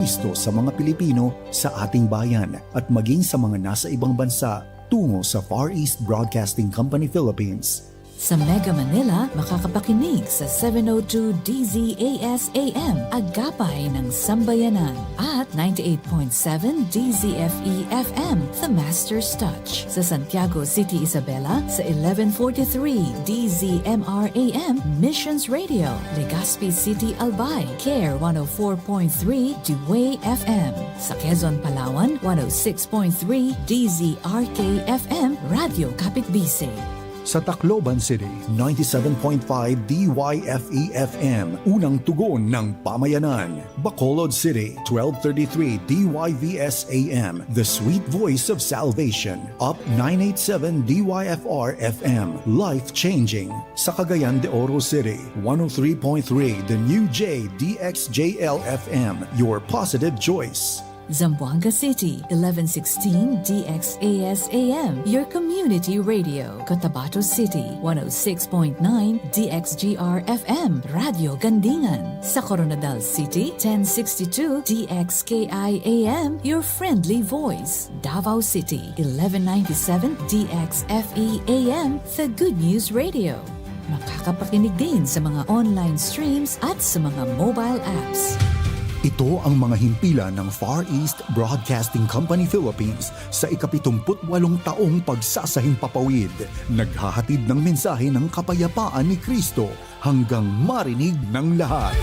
Kristo sa mga Pilipino sa ating bayan at maging sa mga nasa ibang bansa tungo sa Far East Broadcasting Company Philippines. Sa Mega Manila, makakapakinig sa 702 DZAS-AM, Agapay ng Sambayanan, at 98.7 DZFE-FM, The Master's Touch. Sa Santiago City, Isabela, sa 1143 DZMR-AM, Missions Radio. Legazpi City, Albay, CARE 104.3 DWAY-FM. Sa Quezon, Palawan, 106.3 DZRK-FM, Radio Kapitbisig. Sa Tacloban City, 97.5 DYFE-FM, unang tugon ng pamayanan. Bacolod City, 1233 DYVS-AM, the sweet voice of salvation. Up 987 DYFR-FM, life-changing. Sa Cagayan de Oro City, 103.3 the new JDXJL-FM, your positive choice. Zamboanga City, 1116 DXAS-AM, your community radio. Cotabato City, 106.9 DXGR-FM, Radio Gandingan. Sa Coronadal City, 1062 DXKI-AM, your friendly voice. Davao City, 1197 DXFE-AM, the Good News Radio. Makakapakinig din sa mga online streams at sa mga mobile apps. Ito ang mga himpilan ng Far East Broadcasting Company Philippines sa ika-78 taong pagsasahing papawid. Naghahatid ng mensahe ng kapayapaan ni Kristo hanggang marinig ng lahat.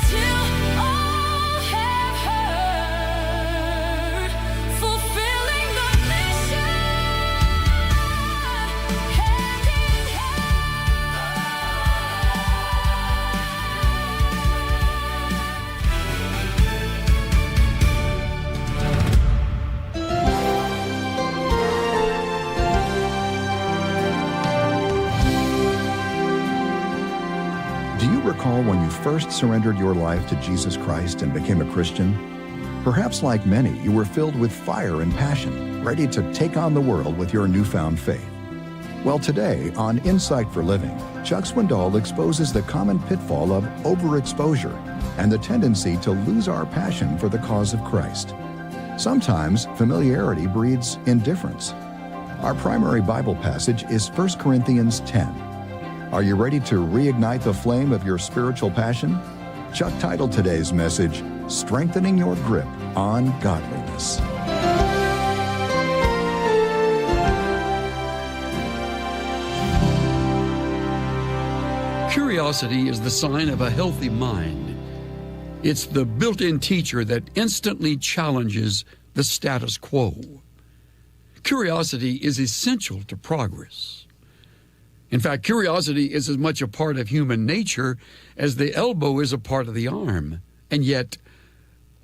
Recall when you first surrendered your life to Jesus Christ and became a Christian? Perhaps like many, you were filled with fire and passion, ready to take on the world with your newfound faith. Well, today on Insight for Living, Chuck Swindoll exposes the common pitfall of overexposure and the tendency to lose our passion for the cause of Christ. Sometimes familiarity breeds indifference. Our primary Bible passage is 1 Corinthians 10. Are you ready to reignite the flame of your spiritual passion? Chuck titled today's message, Strengthening Your Grip on Godliness. Curiosity is the sign of a healthy mind. It's the built-in teacher that instantly challenges the status quo. Curiosity is essential to progress. In fact, curiosity is as much a part of human nature as the elbow is a part of the arm. And yet,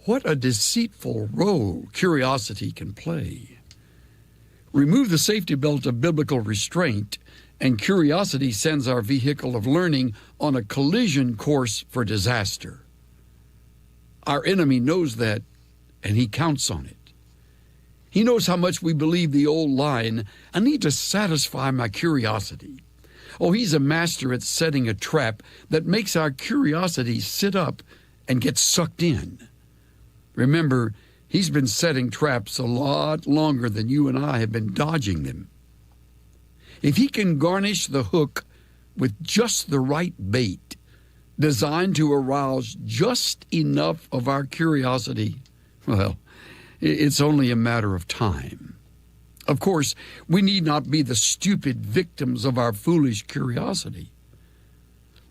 what a deceitful role curiosity can play. Remove the safety belt of biblical restraint, and curiosity sends our vehicle of learning on a collision course for disaster. Our enemy knows that, and he counts on it. He knows how much we believe the old line, I need to satisfy my curiosity. Oh, he's a master at setting a trap that makes our curiosity sit up and get sucked in. Remember, he's been setting traps a lot longer than you and I have been dodging them. If he can garnish the hook with just the right bait, designed to arouse just enough of our curiosity, well, it's only a matter of time. Of course, we need not be the stupid victims of our foolish curiosity.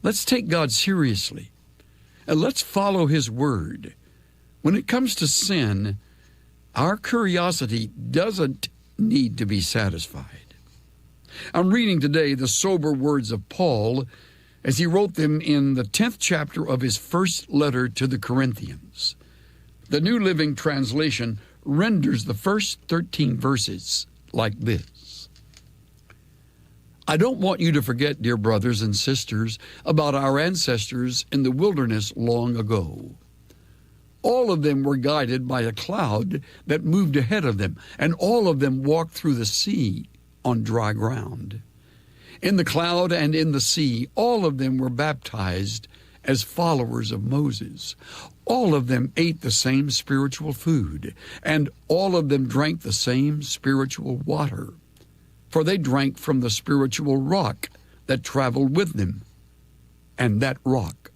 Let's take God seriously, and let's follow His word. When it comes to sin, our curiosity doesn't need to be satisfied. I'm reading today the sober words of Paul as he wrote them in the 10th chapter of his first letter to the Corinthians. The New Living Translation renders the first 13 verses like this. I don't want you to forget, dear brothers and sisters, about our ancestors in the wilderness long ago. All of them were guided by a cloud that moved ahead of them, and all of them walked through the sea on dry ground. In the cloud and in the sea, all of them were baptized as followers of Moses. All of them ate the same spiritual food, and all of them drank the same spiritual water, for they drank from the spiritual rock that traveled with them, and that rock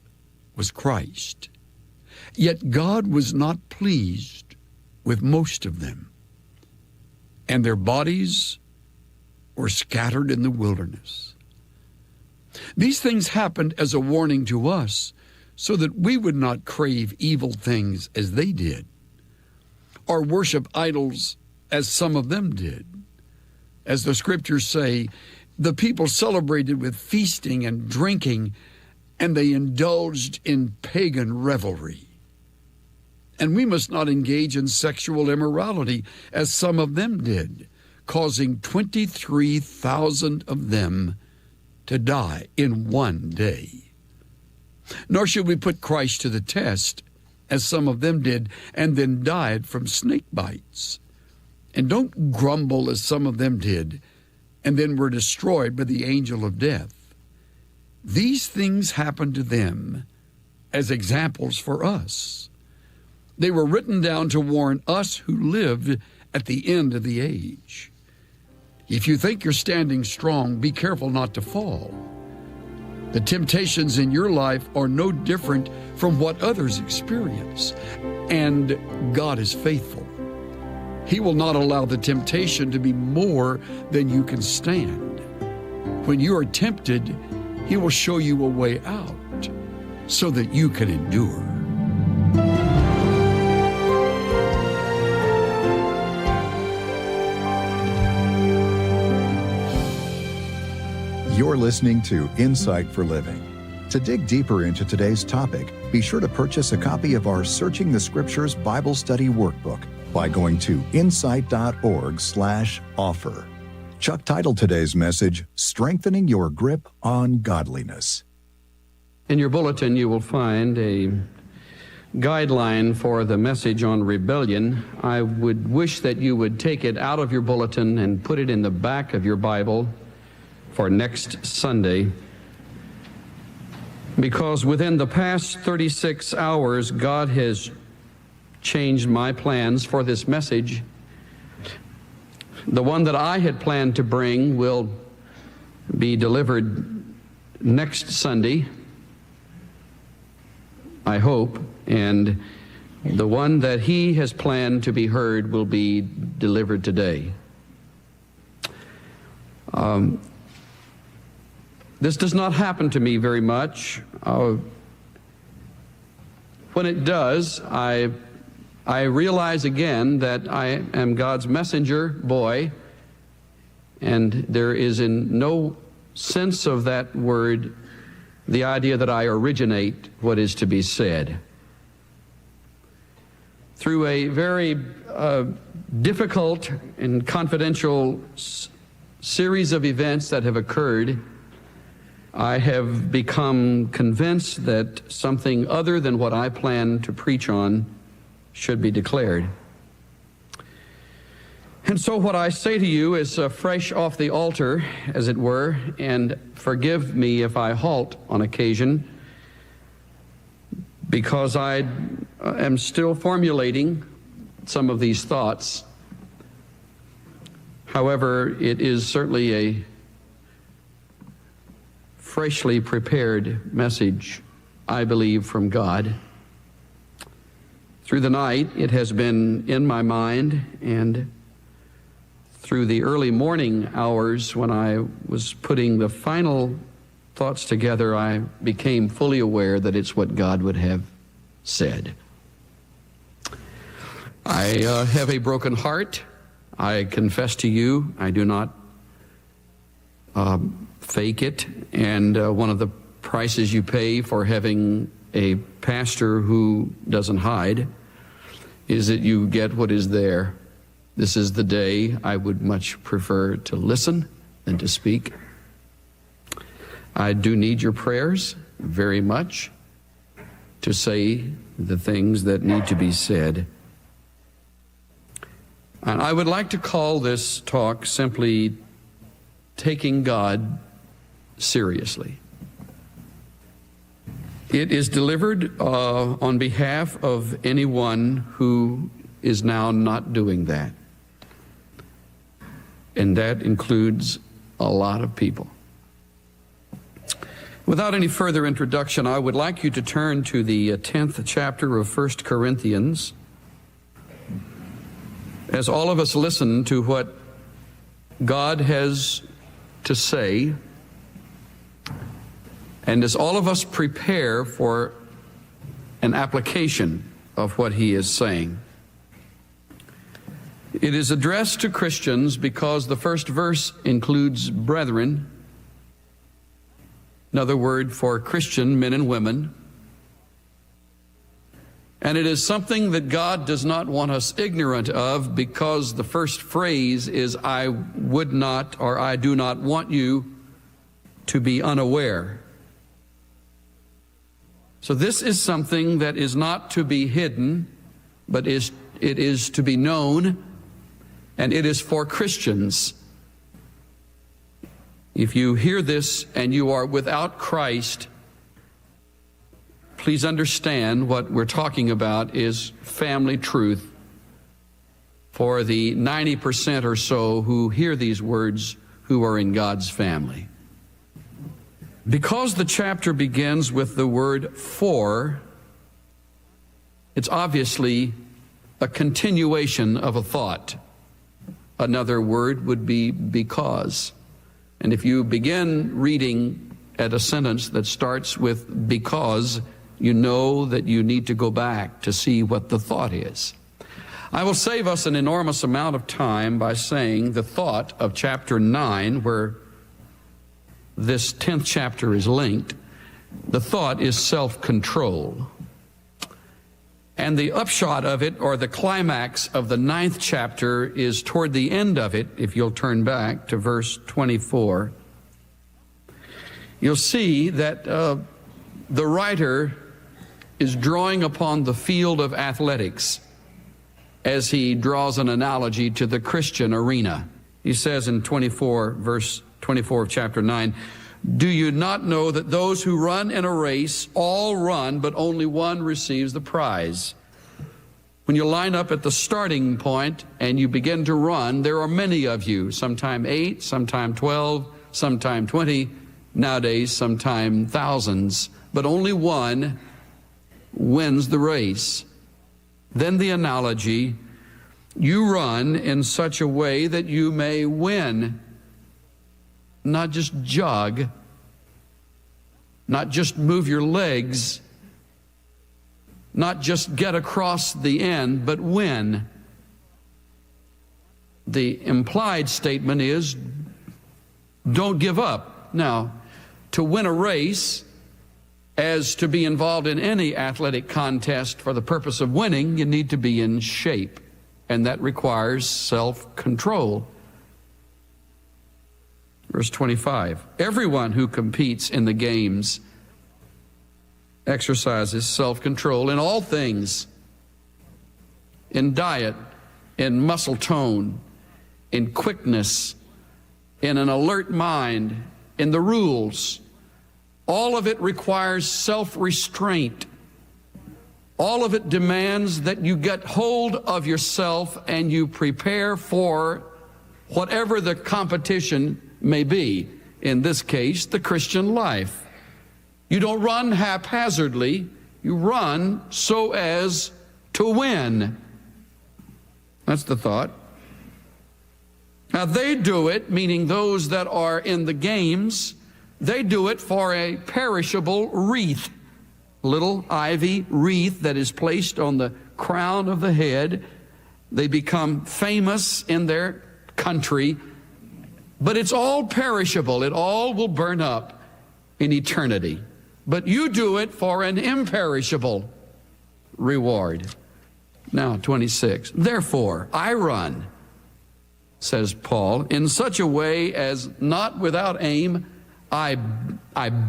was Christ. Yet God was not pleased with most of them, and their bodies were scattered in the wilderness. These things happened as a warning to us, so that we would not crave evil things as they did, or worship idols as some of them did. As the scriptures say, the people celebrated with feasting and drinking, and they indulged in pagan revelry. And we must not engage in sexual immorality as some of them did, causing 23,000 of them to die in one day. Nor should we put Christ to the test, as some of them did, and then died from snake bites. And don't grumble as some of them did, and then were destroyed by the angel of death. These things happened to them as examples for us. They were written down to warn us who lived at the end of the age. If you think you're standing strong, be careful not to fall. The temptations in your life are no different from what others experience, and God is faithful. He will not allow the temptation to be more than you can stand. When you are tempted, He will show you a way out so that you can endure. You're listening to Insight for Living. To dig deeper into today's topic, be sure to purchase a copy of our Searching the Scriptures Bible Study Workbook by going to insight.org/offer. Chuck titled today's message, Strengthening Your Grip on Godliness. In your bulletin, you will find a guideline for the message on rebellion. I would wish that you would take it out of your bulletin and put it in the back of your Bible for next Sunday, because within the past 36 hours, God has changed my plans for this message. The one that I had planned to bring will be delivered next Sunday, I hope, and the one that he has planned to be heard will be delivered today. This does not happen to me very much. When it does, I realize again that I am God's messenger boy, and there is in no sense of that word the idea that I originate what is to be said. Through a very difficult and confidential series of events that have occurred, I have become convinced that something other than what I plan to preach on should be declared. And so what I say to you is fresh off the altar, as it were, and forgive me if I halt on occasion, because I am still formulating some of these thoughts. However, it is certainly a freshly prepared message, I believe, from God. Through the night, it has been in my mind, and through the early morning hours when I was putting the final thoughts together, I became fully aware that it's what God would have said. I have a broken heart. I confess to you, I do not fake it, and one of the prices you pay for having a pastor who doesn't hide is that you get what is there. This is the day I would much prefer to listen than to speak. I do need your prayers very much to say the things that need to be said. And I would like to call this talk simply Taking God Seriously. It is delivered on behalf of anyone who is now not doing that. And that includes a lot of people. Without any further introduction, I would like you to turn to the 10th chapter of 1 Corinthians. As all of us listen to what God has to say, and as all of us prepare for an application of what he is saying, it is addressed to Christians because the first verse includes brethren, another word for Christian men and women. And it is something that God does not want us ignorant of, because the first phrase is, I would not, or I do not want you to be unaware. So this is something that is not to be hidden, but it is to be known, and it is for Christians. If you hear this and you are without Christ, please understand what we're talking about is family truth for the 90% or so who hear these words who are in God's family. Because the chapter begins with the word for, it's obviously a continuation of a thought. Another word would be because. And if you begin reading at a sentence that starts with because, you know that you need to go back to see what the thought is. I will save us an enormous amount of time by saying the thought of chapter 9, where this 10th chapter is linked, the thought is self-control. And the upshot of it, or the climax of the 9th chapter, is toward the end of it. If you'll turn back to verse 24, you'll see that the writer is drawing upon the field of athletics as he draws an analogy to the Christian arena. He says in 24, verse 24 of chapter 9, do you not know that those who run in a race all run, but only one receives the prize? When you line up at the starting point and you begin to run, there are many of you, sometime 8, sometime 12, sometime 20, nowadays sometime thousands, but only one wins the race. Then the analogy, you run in such a way that you may win, not just jog, not just move your legs, not just get across the end, but win. The implied statement is, don't give up. Now, to win a race, as to be involved in any athletic contest for the purpose of winning, you need to be in shape, and that requires self-control. Verse 25, everyone who competes in the games exercises self-control in all things, in diet, in muscle tone, in quickness, in an alert mind, in the rules. All of it requires self-restraint. All of it demands that you get hold of yourself and you prepare for whatever the competition may be. In this case, the Christian life. You don't run haphazardly. You run so as to win. That's the thought. Now they do it, meaning those that are in the games, they do it for a perishable wreath, little ivy wreath that is placed on the crown of the head. They become famous in their country, but it's all perishable. It all will burn up in eternity. But you do it for an imperishable reward. Now, 26. Therefore, I run, says Paul, in such a way as not without aim. I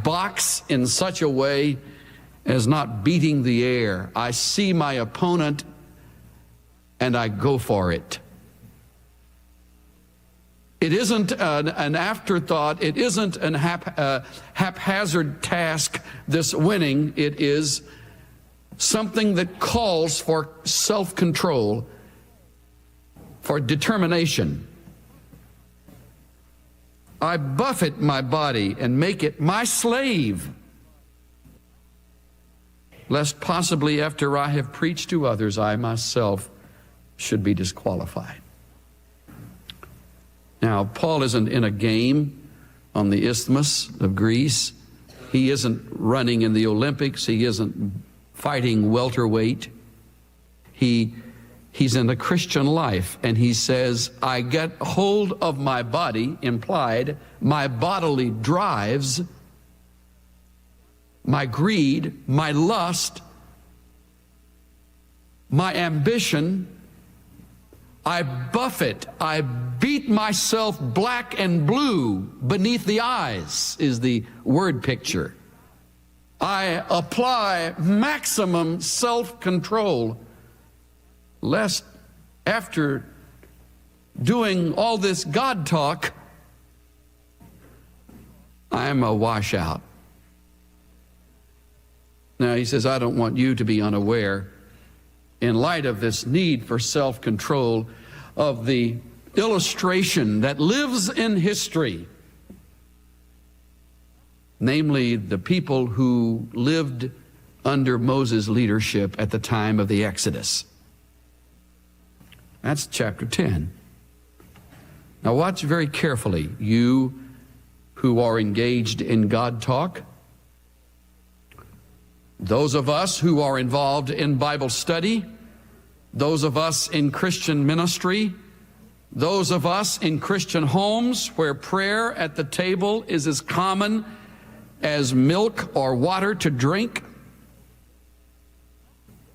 box in such a way as not beating the air. I see my opponent and I go for it. It isn't an afterthought. It isn't an haphazard task, this winning. It is something that calls for self-control, for determination. I buffet my body and make it my slave, lest possibly after I have preached to others, I myself should be disqualified. Now, Paul isn't in a game on the Isthmus of Greece. He isn't running in the Olympics. He isn't fighting welterweight. He's in the Christian life, and he says, I get hold of my body, implied, my bodily drives, my greed, my lust, my ambition. I buffet, I beat myself black and blue beneath the eyes, is the word picture. I apply maximum self-control, lest after doing all this God talk, I'm a washout. Now he says, I don't want you to be unaware, in light of this need for self-control, of the illustration that lives in history, namely the people who lived under Moses' leadership at the time of the Exodus. That's chapter 10. Now watch very carefully, you who are engaged in God talk, those of us who are involved in Bible study, those of us in Christian ministry, those of us in Christian homes where prayer at the table is as common as milk or water to drink,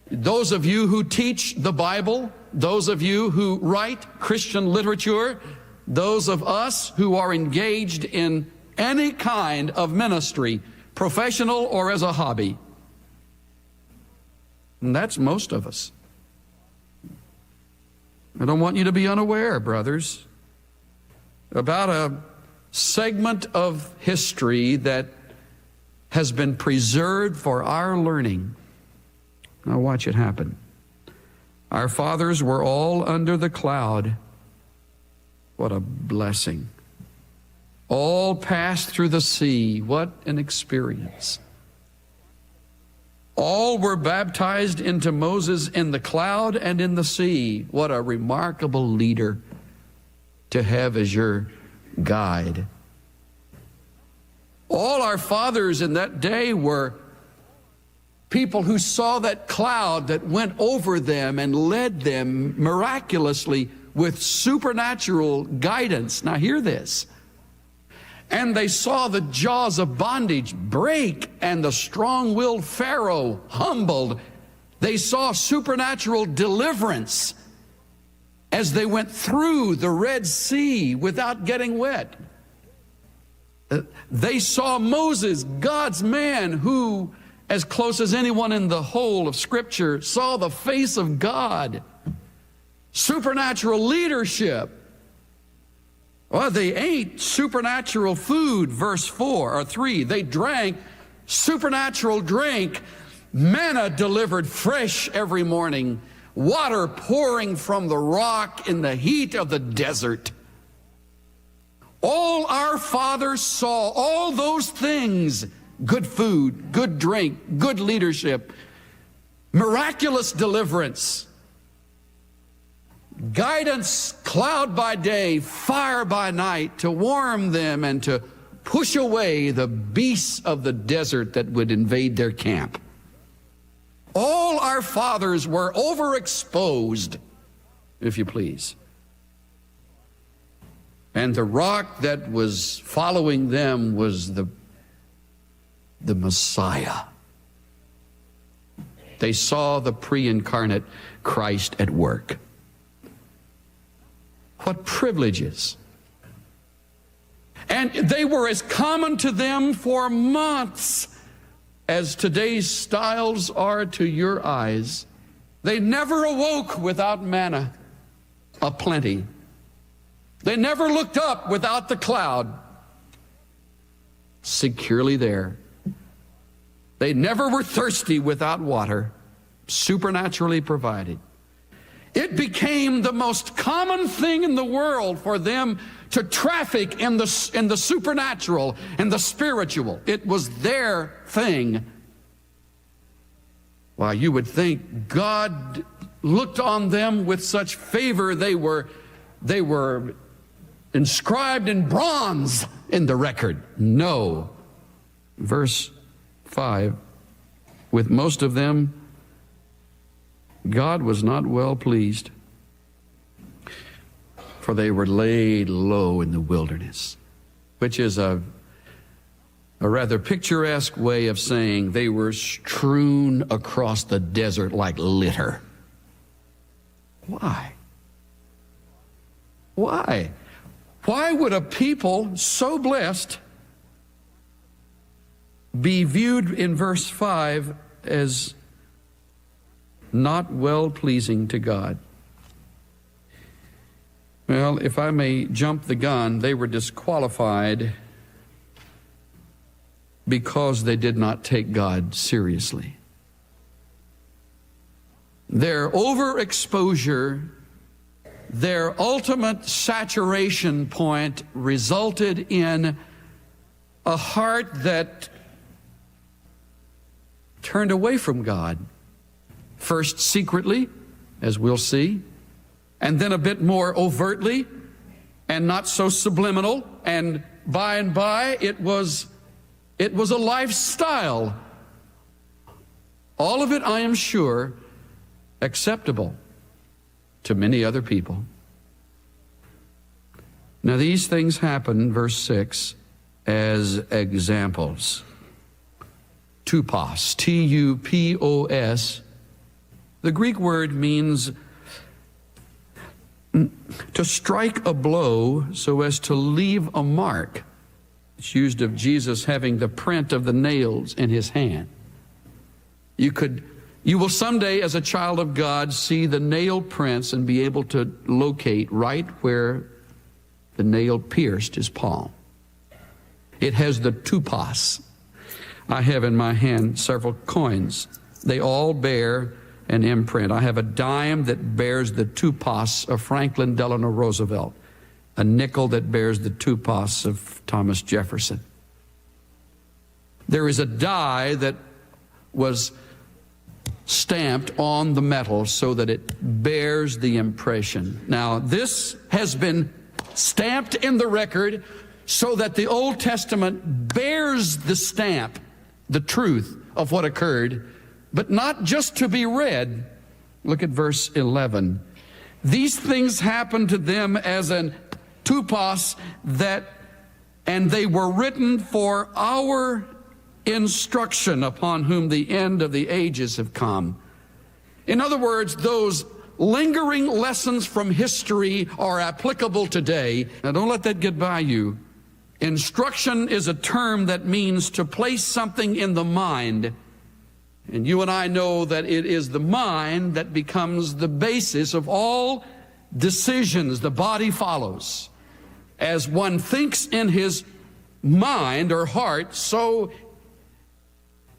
those of you who teach the Bible, those of you who write Christian literature, those of us who are engaged in any kind of ministry, professional or as a hobby. And that's most of us. I don't want you to be unaware, brothers, about a segment of history that has been preserved for our learning. Now watch it happen. Our fathers were all under the cloud. What a blessing. All passed through the sea. What an experience. All were baptized into Moses in the cloud and in the sea. What a remarkable leader to have as your guide. All our fathers in that day were people who saw that cloud that went over them and led them miraculously with supernatural guidance. Now hear this. And they saw the jaws of bondage break and the strong-willed Pharaoh humbled. They saw supernatural deliverance as they went through the Red Sea without getting wet. They saw Moses, God's man, who, as close as anyone in the whole of Scripture, saw the face of God. Supernatural leadership. Well, they ate supernatural food, verse 4 or 3. They drank supernatural drink, manna delivered fresh every morning, water pouring from the rock in the heat of the desert. All our fathers saw all those things: good food, good drink, good leadership, miraculous deliverance, guidance, cloud by day, fire by night, to warm them and to push away the beasts of the desert that would invade their camp. All our fathers were overexposed, if you please. And the rock that was following them was the Messiah. They saw the pre-incarnate Christ at work. What privileges. And they were as common to them for months as today's styles are to your eyes. They never awoke without manna aplenty. They never looked up without the cloud securely there. They never were thirsty without water, supernaturally provided. It became the most common thing in the world for them to traffic in the supernatural and the spiritual. It was their thing. Why, you would think God looked on them with such favor. They were inscribed in bronze in the record. No. Verse 5, with most of them, God was not well pleased, for they were laid low in the wilderness, which is a rather picturesque way of saying they were strewn across the desert like litter. Why? Why? Why would a people so blessed be viewed in verse 5 as not well-pleasing to God? Well, if I may jump the gun, they were disqualified because they did not take God seriously. Their overexposure, their ultimate saturation point resulted in a heart that turned away from God. First secretly, as we'll see, and then a bit more overtly, and not so subliminal, and by it was a lifestyle. All of it, I am sure, acceptable to many other people. Now these things happen, verse 6, as examples. Tupos, T-U-P-O-S. The Greek word means to strike a blow so as to leave a mark. It's used of Jesus having the print of the nails in his hand. You will someday, as a child of God, see the nail prints and be able to locate right where the nail pierced his palm. It has the tupos. I have in my hand several coins. They all bear an imprint. I have a dime that bears the tupos of Franklin Delano Roosevelt, a nickel that bears the tupos of Thomas Jefferson. There is a die that was stamped on the metal so that it bears the impression. Now, this has been stamped in the record so that the Old Testament bears the stamp, the truth of what occurred, but not just to be read. Look at verse 11. These things happened to them as an tupos, and they were written for our instruction, upon whom the end of the ages have come. In other words, those lingering lessons from history are applicable today. Now, don't let that get by you. Instruction is a term that means to place something in the mind. And you and I know that it is the mind that becomes the basis of all decisions the body follows. As one thinks in his mind or heart, so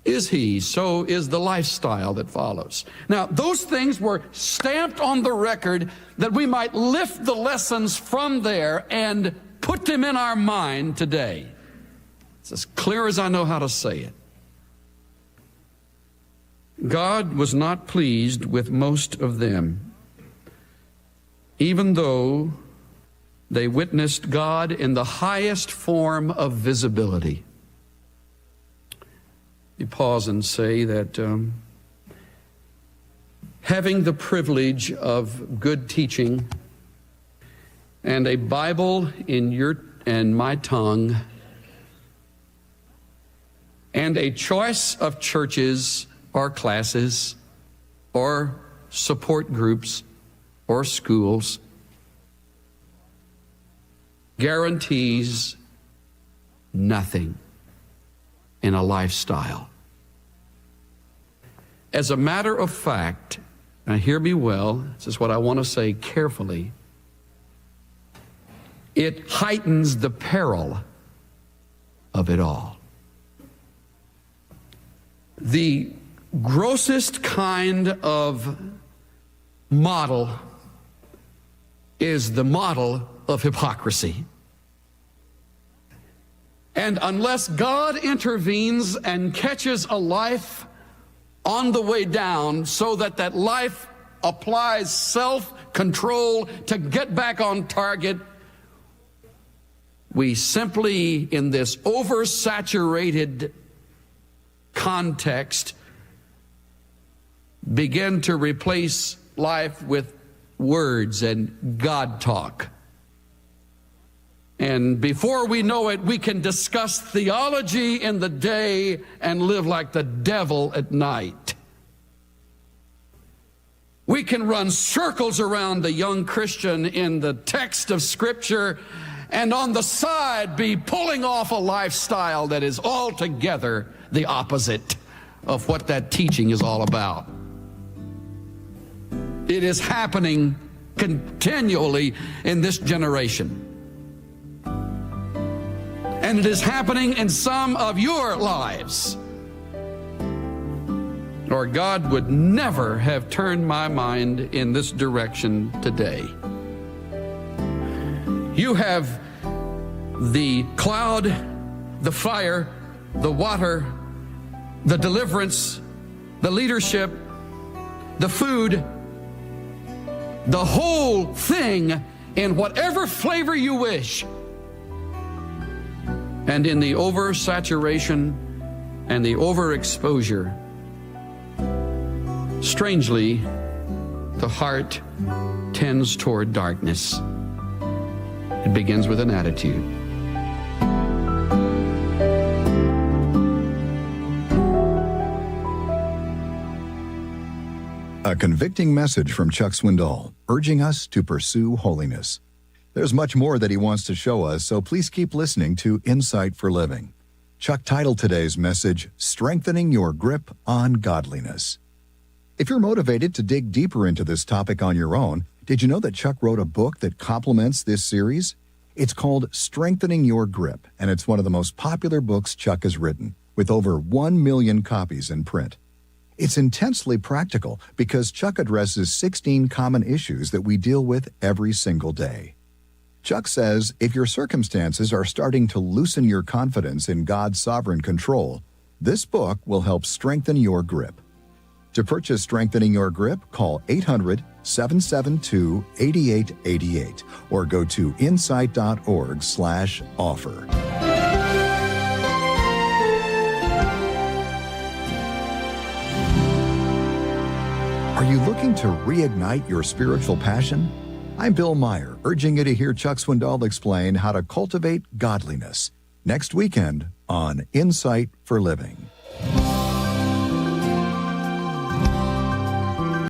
is he, so is the lifestyle that follows. Now, those things were stamped on the record that we might lift the lessons from there and put them in our mind today. It's as clear as I know how to say it. God was not pleased with most of them, even though they witnessed God in the highest form of visibility. You pause and say that having the privilege of good teaching and a Bible in your and my tongue and a choice of churches or classes or support groups or schools guarantees nothing in a lifestyle. As a matter of fact, now hear me well, this is what I want to say carefully. it heightens the peril of it all. The grossest kind of model is the model of hypocrisy. And unless God intervenes and catches a life on the way down so that that life applies self-control to get back on target, we simply, in this oversaturated context, begin to replace life with words and God talk. And before we know it, we can discuss theology in the day and live like the devil at night. We can run circles around the young Christian in the text of Scripture and on the side be pulling off a lifestyle that is altogether the opposite of what that teaching is all about. It is happening continually in this generation. And it is happening in some of your lives. Or God would never have turned my mind in this direction today. You have the cloud, the fire, the water, the deliverance, the leadership, the food, the whole thing in whatever flavor you wish. And in the oversaturation and the overexposure, strangely, the heart tends toward darkness. It begins with an attitude. A convicting message from Chuck Swindoll, urging us to pursue holiness. There's much more that he wants to show us, so please keep listening to Insight for Living. Chuck titled today's message, Strengthening Your Grip on Godliness. If you're motivated to dig deeper into this topic on your own, did you know that Chuck wrote a book that complements this series? It's called Strengthening Your Grip, and it's one of the most popular books Chuck has written, with over 1 million copies in print. It's intensely practical because Chuck addresses 16 common issues that we deal with every single day. Chuck says if your circumstances are starting to loosen your confidence in God's sovereign control, this book will help strengthen your grip. To purchase Strengthening Your Grip, call 800-772-8888 or go to insight.org/offer. Are you looking to reignite your spiritual passion? I'm Bill Meyer, urging you to hear Chuck Swindoll explain how to cultivate godliness next weekend on Insight for Living.